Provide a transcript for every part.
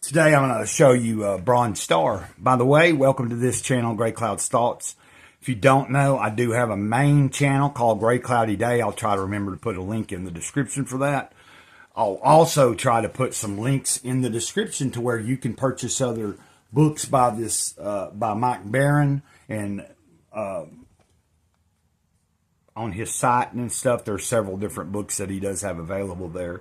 Today I'm going to show you Bronze Star. By the way, welcome to this channel, Gray Cloud's Thoughts. If you don't know, I do have a main channel called Gray Cloudy Day. I'll try to remember to put a link in the description for that. I'll also try to put some links in the description to where you can purchase other books by by Mike Baron, and on his site and stuff. There's several different books that he does have available there.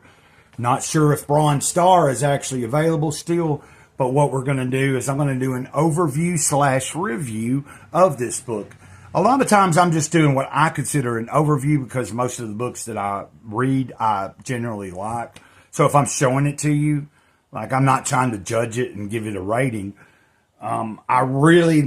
Not sure if Bronze Star is actually available still, but what we're going to do is I'm going to do an overview / review of this book. A lot of times I'm just doing what I consider an overview because most of the books that I read I generally like. So if I'm showing it to you, like, I'm not trying to judge it and give it a rating. I really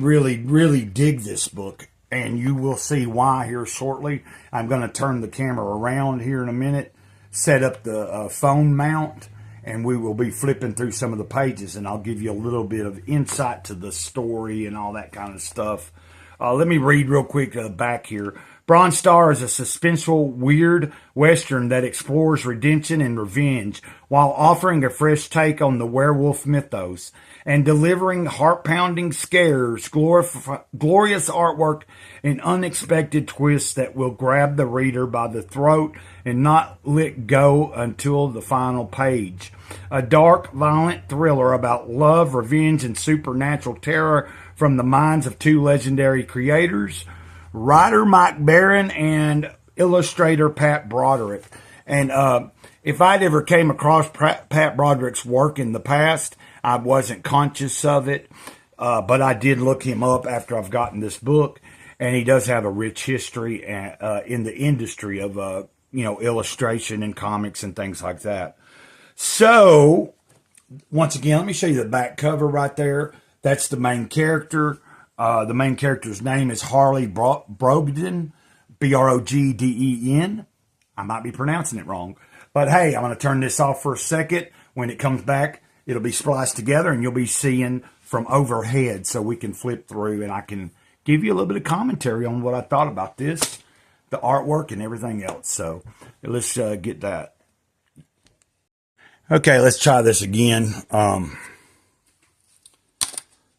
dig this book, and you will see why here shortly. I'm going to turn the camera around here in a minute, set up the phone mount, and we will be flipping through some of the pages, and I'll give you a little bit of insight to the story and all that kind of stuff. Let me read real quick back here. Bronze Star is a suspenseful, weird Western that explores redemption and revenge while offering a fresh take on the werewolf mythos and delivering heart-pounding scares, glorious artwork, and unexpected twists that will grab the reader by the throat and not let go until the final page. A dark, violent thriller about love, revenge, and supernatural terror from the minds of two legendary creators, writer Mike Baron and illustrator Pat Broderick. And if I'd ever came across Pat Broderick's work in the past, I wasn't conscious of it, but I did look him up after I've gotten this book, and he does have a rich history in the industry of illustration and comics and things like that. So once again, let me show you the back cover right there. That's the main character. The main character's name is Harley Brogden, Brogden. I might be pronouncing it wrong. But hey, I'm going to turn this off for a second. When it comes back, it'll be spliced together, and you'll be seeing from overhead, so we can flip through, and I can give you a little bit of commentary on what I thought about this, the artwork, and everything else. So let's get that. Okay, let's try this again.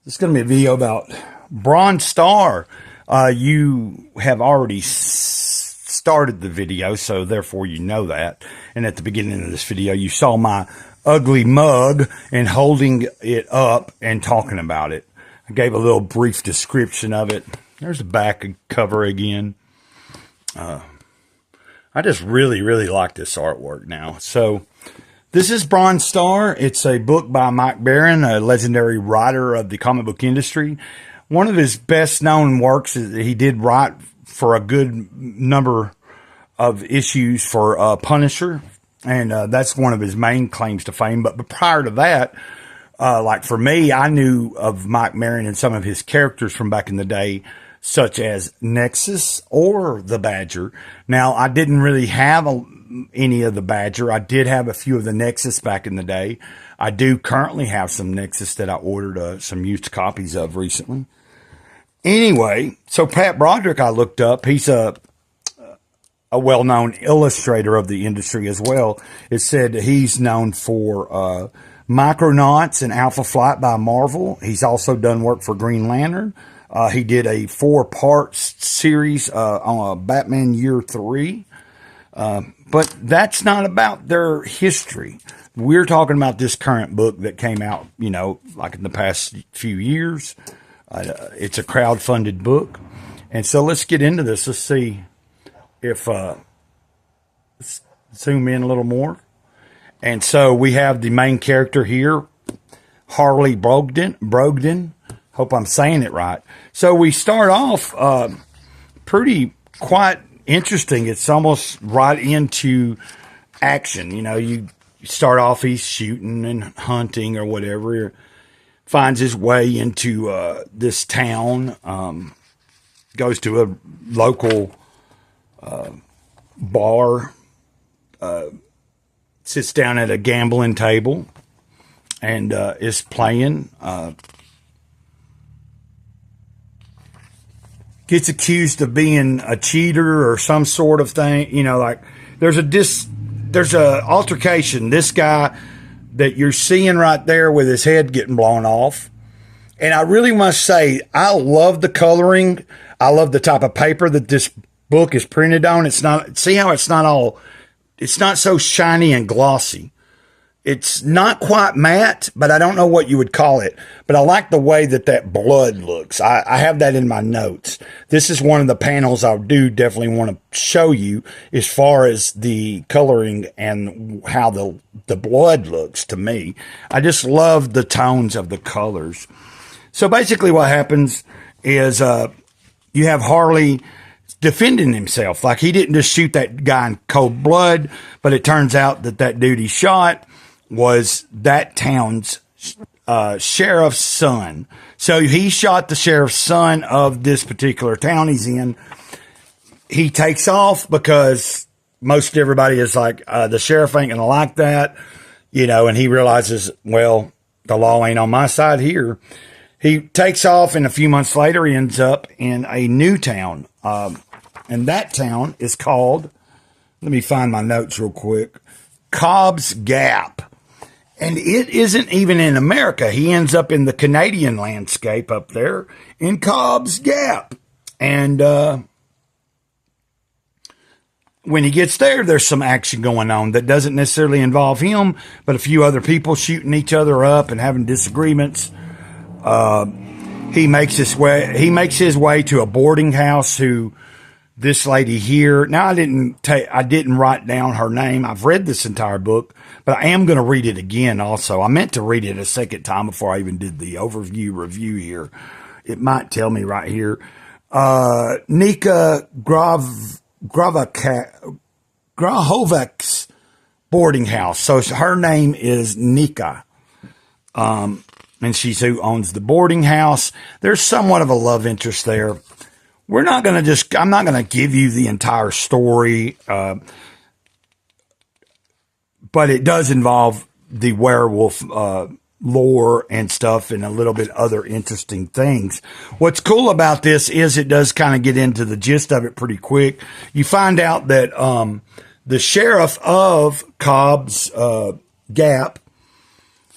This is going to be a video about Bronze Star. You have already started the video, so therefore you know that. And at the beginning of this video, you saw my ugly mug and holding it up and talking about it. I gave a little brief description of it. There's the back cover again. I just really like this artwork now. So this is Bronze Star. It's a book by Mike Baron, a legendary writer of the comic book industry. One of his best known works is that he did write for a good number of issues for Punisher, and that's one of his main claims to fame. But prior to that, like for me, I knew of Mike Baron and some of his characters from back in the day, such as Nexus or the Badger. Now, I didn't really have any of the Badger. I did have a few of the Nexus back in the day. I do currently have some Nexus that I ordered some used copies of recently. Anyway, so Pat Broderick I looked up. He's a well-known illustrator of the industry as well. It said he's known for Micronauts and Alpha Flight by Marvel. He's also done work for Green Lantern. He did a 4-part series on Batman Year 3. But that's not about their history. We're talking about this current book that came out, like in the past few years. It's a crowd-funded book. And so let's get into this. Let's see if, let's zoom in a little more. And so we have the main character here, Harley Brogden. Hope I'm saying it right. So we start off quite interesting. It's almost right into action. You start off, he's shooting and hunting or whatever. Finds his way into this town, goes to a local bar, sits down at a gambling table, and is playing. Gets accused of being a cheater or some sort of thing. Like there's a altercation. This guy that you're seeing right there with his head getting blown off. And I really must say, I love the coloring. I love the type of paper that this book is printed on. It's not, see how it's not so shiny and glossy. It's not quite matte, but I don't know what you would call it. But I like the way that blood looks. I have that in my notes. This is one of the panels I do definitely want to show you as far as the coloring and how the blood looks to me. I just love the tones of the colors. So basically what happens is you have Harley defending himself. Like, he didn't just shoot that guy in cold blood, but it turns out that dude he shot was that town's sheriff's son. So he shot the sheriff's son of this particular town he's in. He takes off because most everybody is like, the sheriff ain't going to like that, and he realizes, well, the law ain't on my side here. He takes off, and a few months later, he ends up in a new town. And that town is called, let me find my notes real quick, Cobb's Gap. And it isn't even in America. He ends up in the Canadian landscape up there in Cobb's Gap. And when he gets there, there's some action going on that doesn't necessarily involve him, but a few other people shooting each other up and having disagreements. He makes his way to a boarding house this lady here. Now, I didn't write down her name. I've read this entire book, but I am going to read it again also. I meant to read it a second time before I even did the overview review here. It might tell me right here. Nika Grahovac's boarding house. So her name is Nika. And she's who owns the boarding house. There's somewhat of a love interest there. I'm not going to give you the entire story, but it does involve the werewolf lore and stuff and a little bit other interesting things. What's cool about this is it does kind of get into the gist of it pretty quick. You find out that the sheriff of Cobb's Gap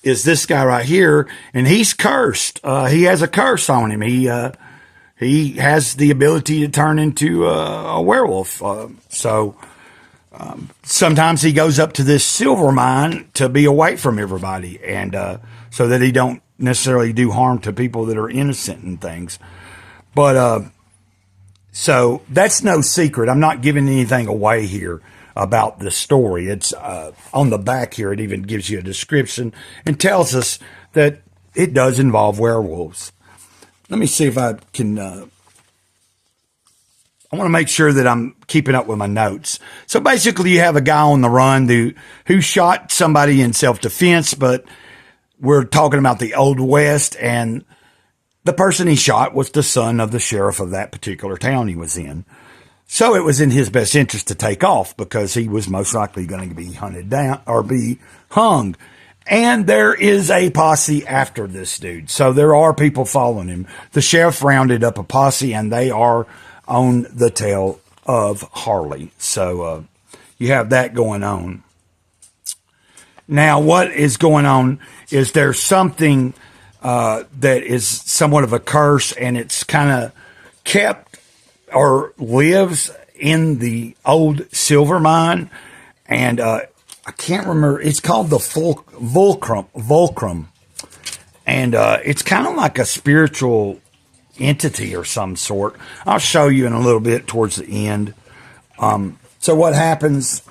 is this guy right here, and he's cursed. He has a curse on him. He has the ability to turn into a werewolf. Sometimes he goes up to this silver mine to be away from everybody, and so that he don't necessarily do harm to people that are innocent and things. But so that's no secret. I'm not giving anything away here about the story. It's on the back here. It even gives you a description and tells us that it does involve werewolves. Let me see if I can, I want to make sure that I'm keeping up with my notes. So basically you have a guy on the run who shot somebody in self-defense, but we're talking about the Old West, and the person he shot was the son of the sheriff of that particular town he was in. So it was in his best interest to take off because he was most likely going to be hunted down or be hung. And there is a posse after this dude. So there are people following him. The sheriff rounded up a posse, and they are on the tail of Harley. So you have that going on. Now, what is going on is there's something that is somewhat of a curse, and it's kind of kept or lives in the old silver mine. And I can't remember. It's called the Fulcrum. And it's kind of like a spiritual entity or some sort. I'll show you in a little bit towards the end. So what happens,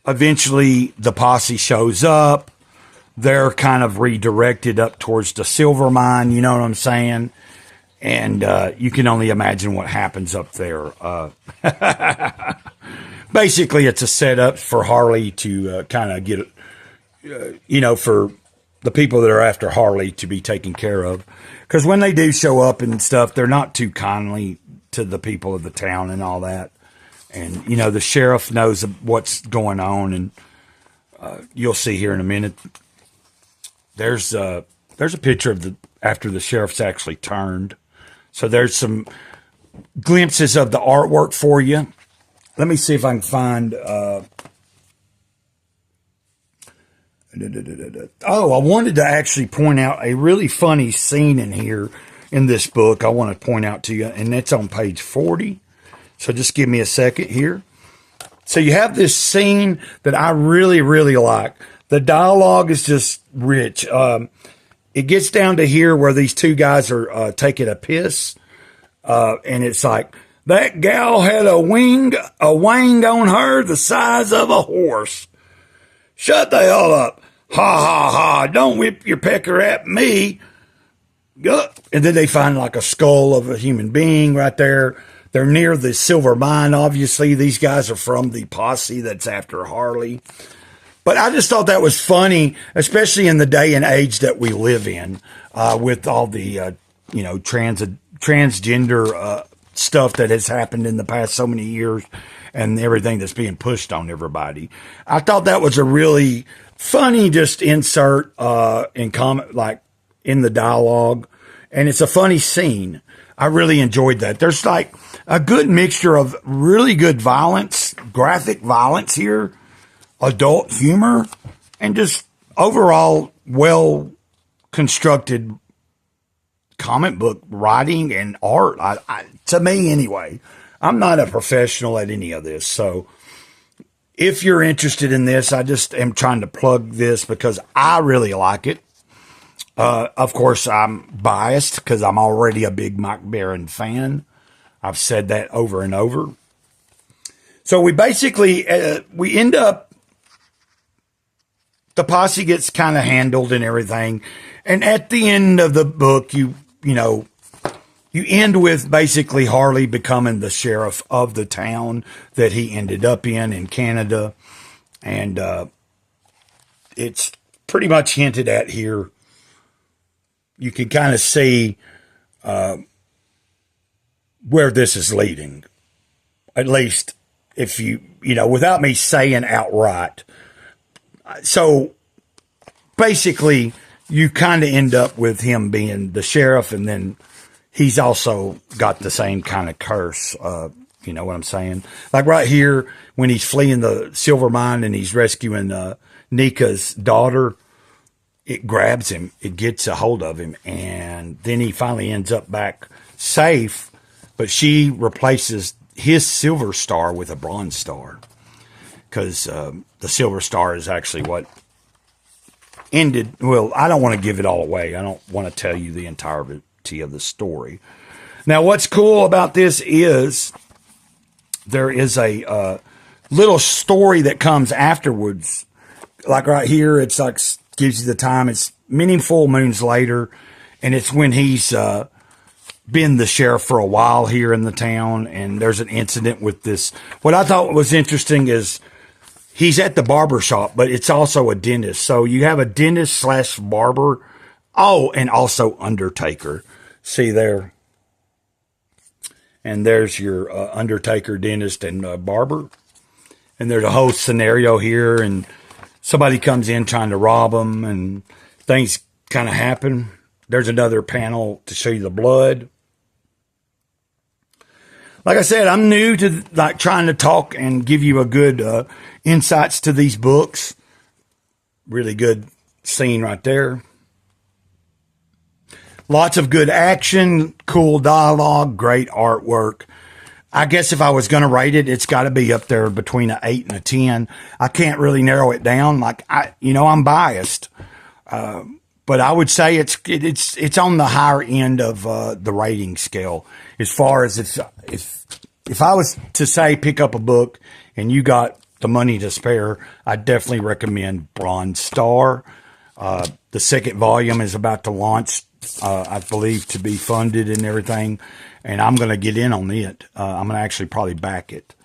eventually the posse shows up. They're kind of redirected up towards the silver mine. You know what I'm saying? And you can only imagine what happens up there. Basically, it's a setup for Harley to kind of get, for the people that are after Harley to be taken care of. Because when they do show up and stuff, they're not too kindly to the people of the town and all that. And, the sheriff knows what's going on. And you'll see here in a minute, there's a picture of after the sheriff's actually turned. So there's some glimpses of the artwork for you. Let me see if I can find Oh, I wanted to actually point out a really funny scene in here in this book. I want to point out to you, and that's on page 40. So just give me a second here. So you have this scene that I really, really like. The dialogue is just rich. It gets down to here where these two guys are taking a piss, and it's like, that gal had a wang on her the size of a horse. Shut the hell up. Ha ha ha. Don't whip your pecker at me. And then they find like a skull of a human being right there. They're near the silver mine, obviously. These guys are from the posse that's after Harley. But I just thought that was funny, especially in the day and age that we live in, with all the, transgender stuff that has happened in the past so many years and everything that's being pushed on everybody. I thought that was a really funny just insert in comment, like in the dialogue. And it's a funny scene. I really enjoyed that. There's like a good mixture of really good violence, graphic violence here, adult humor, and just overall well constructed comic book writing and art. To me anyway, I'm not a professional at any of this. So if you're interested in this, I just am trying to plug this because I really like it. Of course, I'm biased because I'm already a big Mike Baron fan. I've said that over and over. So we basically, we end up, the posse gets kind of handled and everything. And at the end of the book, you end with basically Harley becoming the sheriff of the town that he ended up in Canada. And it's pretty much hinted at here. You can kind of see where this is leading. At least if without me saying outright. So basically, you kind of end up with him being the sheriff, and then he's also got the same kind of curse. You know what I'm saying? Like right here, when he's fleeing the silver mine and he's rescuing Nika's daughter, it grabs him, it gets a hold of him, and then he finally ends up back safe, but she replaces his silver star with a bronze star because the silver star is actually what ended. Well, I don't want to give it all away. I don't want to tell you the entirety of the story. Now, what's cool about this is there is a little story that comes afterwards. Like right here, it's like gives you the time. It's many full moons later, and it's when he's been the sheriff for a while here in the town, and there's an incident with this. What I thought was interesting is he's at the barber shop, but it's also a dentist. So you have a dentist / barber. Oh, and also undertaker. See there? And there's your undertaker, dentist, and barber. And there's a whole scenario here, and somebody comes in trying to rob them, and things kind of happen. There's another panel to show you the blood. Like I said, I'm new to like trying to talk and give you a good insights to these books. Really good scene right there. Lots of good action, cool dialogue, great artwork. I guess if I was going to rate it, it's got to be up there between an 8 and a 10. I can't really narrow it down. Like I'm biased, but I would say it's on the higher end of the rating scale. As far as if I was to say pick up a book and you got the money to spare, I definitely recommend Bronze Star. The second volume is about to launch, I believe, to be funded and everything. And I'm going to get in on it. I'm going to actually probably back it.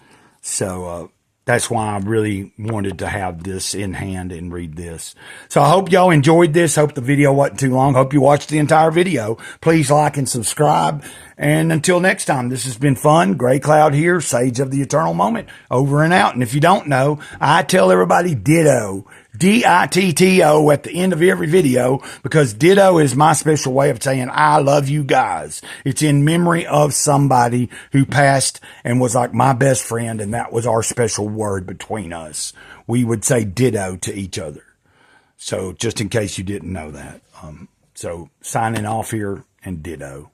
So that's why I really wanted to have this in hand and read this. So I hope y'all enjoyed this. Hope the video wasn't too long. Hope you watched the entire video. Please like and subscribe. And until next time, this has been fun. Gray Cloud here, Sage of the Eternal Moment, over and out. And if you don't know, I tell everybody ditto. D-I-T-T-O at the end of every video, because ditto is my special way of saying I love you guys. It's in memory of somebody who passed and was like my best friend, and that was our special word between us. We would say ditto to each other. So just in case you didn't know that. So signing off here and ditto.